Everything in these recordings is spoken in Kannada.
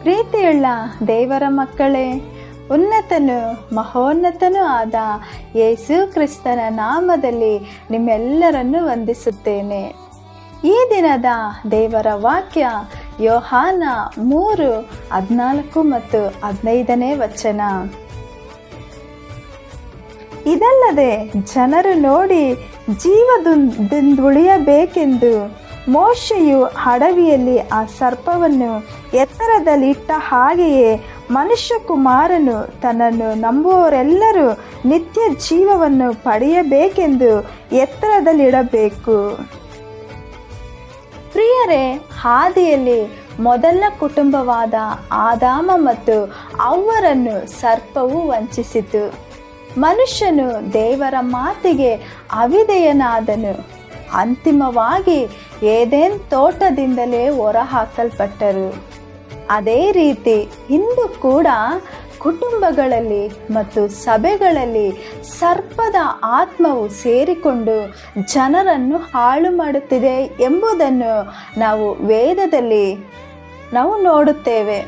ಪ್ರೀತಿಯುಳ್ಳ ದೇವರ ಮಕ್ಕಳೇ, ಉನ್ನತನು ಮಹೋನ್ನತನೂ ಆದ ಯೇಸು ಕ್ರಿಸ್ತನ ನಾಮದಲ್ಲಿ ನಿಮ್ಮೆಲ್ಲರನ್ನು ವಂದಿಸುತ್ತೇನೆ. ಈ ದಿನದ ದೇವರ ವಾಕ್ಯ ಯೋಹಾನ 3:14 ಮತ್ತು 15ನೇ ವಚನ. ಇದಲ್ಲದೆ ಜನರು ನೋಡಿ ಜೀವದಿಂದುಳಿಯಬೇಕೆಂದು ಮೋಶೆಯು ಅಡವಿಯಲ್ಲಿ ಆ ಸರ್ಪವನ್ನು ಎತ್ತರದಲ್ಲಿಟ್ಟ ಹಾಗೆಯೇ ಮನುಷ್ಯಕುಮಾರನು ತನ್ನನ್ನು ನಂಬುವವರೆಲ್ಲರೂ ನಿತ್ಯ ಜೀವವನ್ನು ಪಡೆಯಬೇಕೆಂದು ಎತ್ತರದಲ್ಲಿಡಬೇಕು. ಪ್ರಿಯರೇ, ಆದಿಯಲ್ಲಿ ಮೊದಲ ಕುಟುಂಬವಾದ ಆದಾಮ ಮತ್ತು ಅವ್ವರನ್ನು ಸರ್ಪವು ವಂಚಿಸಿತು. ಮನುಷ್ಯನು ದೇವರ ಮಾತಿಗೆ ಅವಿಧೇಯನಾದನು. ಅಂತಿಮವಾಗಿ ಏದೆನ್ ತೋಟದಿಂದಲೇ ಹೊರಹಾಕಲ್ಪಟ್ಟರು. ಅದೇ ರೀತಿ ಇಂದು ಕೂಡ ಕುಟುಂಬಗಳಲ್ಲಿ ಮತ್ತು ಸಭೆಗಳಲ್ಲಿ ಸರ್ಪದ ಆತ್ಮವು ಸೇರಿಕೊಂಡು ಜನರನ್ನು ಹಾಳು ಮಾಡುತ್ತಿದೆ ಎಂಬುದನ್ನು ನಾವು ವೇದದಲ್ಲಿ ನೋಡುತ್ತೇವೆ.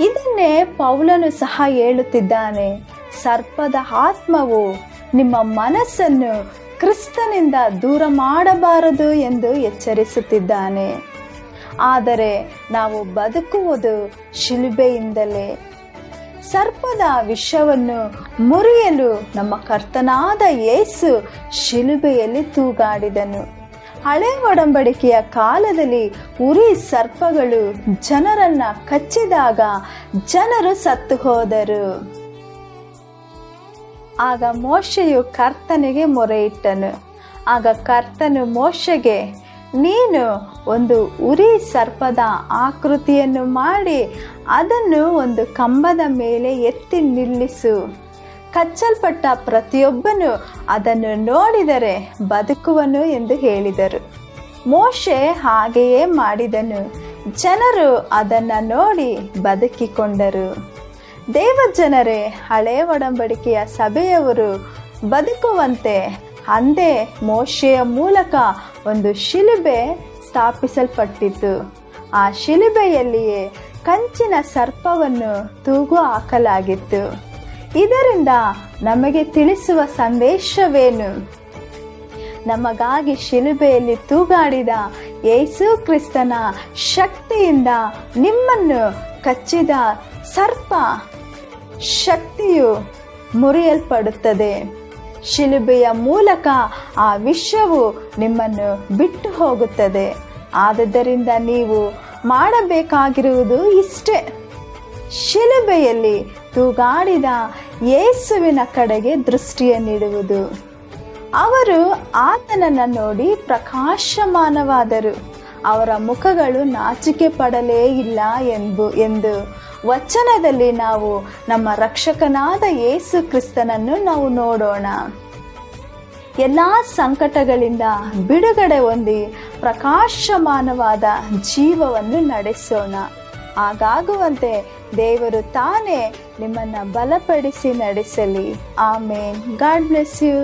ಇದನ್ನೇ ಪೌಲನು ಸಹ ಹೇಳುತ್ತಿದ್ದಾನೆ. ಸರ್ಪದ ಆತ್ಮವು ನಿಮ್ಮ ಮನಸ್ಸನ್ನು ಕ್ರಿಸ್ತನಿಂದ ದೂರ ಮಾಡಬಾರದು ಎಂದು ಎಚ್ಚರಿಸುತ್ತಿದ್ದಾನೆ. ಆದರೆ ನಾವು ಬದುಕುವುದು ಶಿಲುಬೆಯಿಂದಲೇ. ಸರ್ಪದ ವಿಷವನ್ನು ಮುರಿಯಲು ನಮ್ಮ ಕರ್ತನಾದ ಯೇಸು ಶಿಲುಬೆಯಲ್ಲಿ ತೂಗಾಡಿದನು. ಹಳೆ ಒಡಂಬಡಿಕೆಯ ಕಾಲದಲ್ಲಿ ಉರಿ ಸರ್ಪಗಳು ಜನರನ್ನ ಕಚ್ಚಿದಾಗ ಜನರು ಸತ್ತು ಹೋದರು. ಆಗ ಮೋಶೆಯು ಕರ್ತನಿಗೆ ಮೊರೆಯಿಟ್ಟನು. ಆಗ ಕರ್ತನು ಮೋಶೆಗೆ, ನೀನು ಒಂದು ಉರಿ ಸರ್ಪದ ಆಕೃತಿಯನ್ನು ಮಾಡಿ ಅದನ್ನು ಒಂದು ಕಂಬದ ಮೇಲೆ ಎತ್ತಿ ನಿಲ್ಲಿಸು. ಕಚ್ಚಲ್ಪಟ್ಟ ಪ್ರತಿಯೊಬ್ಬನು ಅದನ್ನು ನೋಡಿದರೆ ಬದುಕುವನು ಎಂದು ಹೇಳಿದರು. ಮೋಶೆ ಹಾಗೆಯೇ ಮಾಡಿದನು. ಜನರು ಅದನ್ನು ನೋಡಿ ಬದುಕಿಕೊಂಡರು. ದೇವಜನರೇ, ಹಳೆ ಒಡಂಬಡಿಕೆಯ ಸಭೆಯವರು ಬದುಕುವಂತೆ ಅಂದೇ ಮೋಶೆಯ ಮೂಲಕ ಒಂದು ಶಿಲುಬೆ ಸ್ಥಾಪಿಸಲ್ಪಟ್ಟಿತು. ಆ ಶಿಲುಬೆಯಲ್ಲಿಯೇ ಕಂಚಿನ ಸರ್ಪವನ್ನು ತೂಗು ಹಾಕಲಾಗಿತ್ತು. ಇದರಿಂದ ನಮಗೆ ತಿಳಿಸುವ ಸಂದೇಶವೇನು? ನಮಗಾಗಿ ಶಿಲುಬೆಯಲ್ಲಿ ತೂಗಾಡಿದ ಯೇಸು ಕ್ರಿಸ್ತನ ಶಕ್ತಿಯಿಂದ ನಿಮ್ಮನ್ನು ಕಚ್ಚಿದ ಸರ್ಪ ಶಕ್ತಿಯು ಮುರಿಯಲ್ಪಡುತ್ತದೆ. ಶಿಲುಬೆಯ ಮೂಲಕ ಆ ವಿಷವು ನಿಮ್ಮನ್ನು ಬಿಟ್ಟು ಹೋಗುತ್ತದೆ. ಆದುದರಿಂದ ನೀವು ಮಾಡಬೇಕಾಗಿರುವುದು ಇಷ್ಟೇ: ಶಿಲುಬೆಯಲ್ಲಿ ತೂಗಾಡಿದ ಯೇಸುವಿನ ಕಡೆಗೆ ದೃಷ್ಟಿಯನ್ನಿಡುವುದು. ಅವರು ಆತನನ್ನು ನೋಡಿ ಪ್ರಕಾಶಮಾನವಾದರು. ಅವರ ಮುಖಗಳು ನಾಚಿಕೆ ಪಡಲೇ ಇಲ್ಲ ಎಂದು ವಚನದಲ್ಲಿ ನಾವು ನಮ್ಮ ರಕ್ಷಕನಾದ ಯೇಸು ಕ್ರಿಸ್ತನನ್ನು ನಾವು ನೋಡೋಣ. ಎಲ್ಲ ಸಂಕಟಗಳಿಂದ ಬಿಡುಗಡೆ ಹೊಂದಿ ಪ್ರಕಾಶಮಾನವಾದ ಜೀವವನ್ನು ನಡೆಸೋಣ. ಹಾಗಾಗುವಂತೆ ದೇವರು ತಾನೇ ನಿಮ್ಮನ್ನು ಬಲಪಡಿಸಿ ನಡೆಸಲಿ. ಆಮೇನ್. God bless you.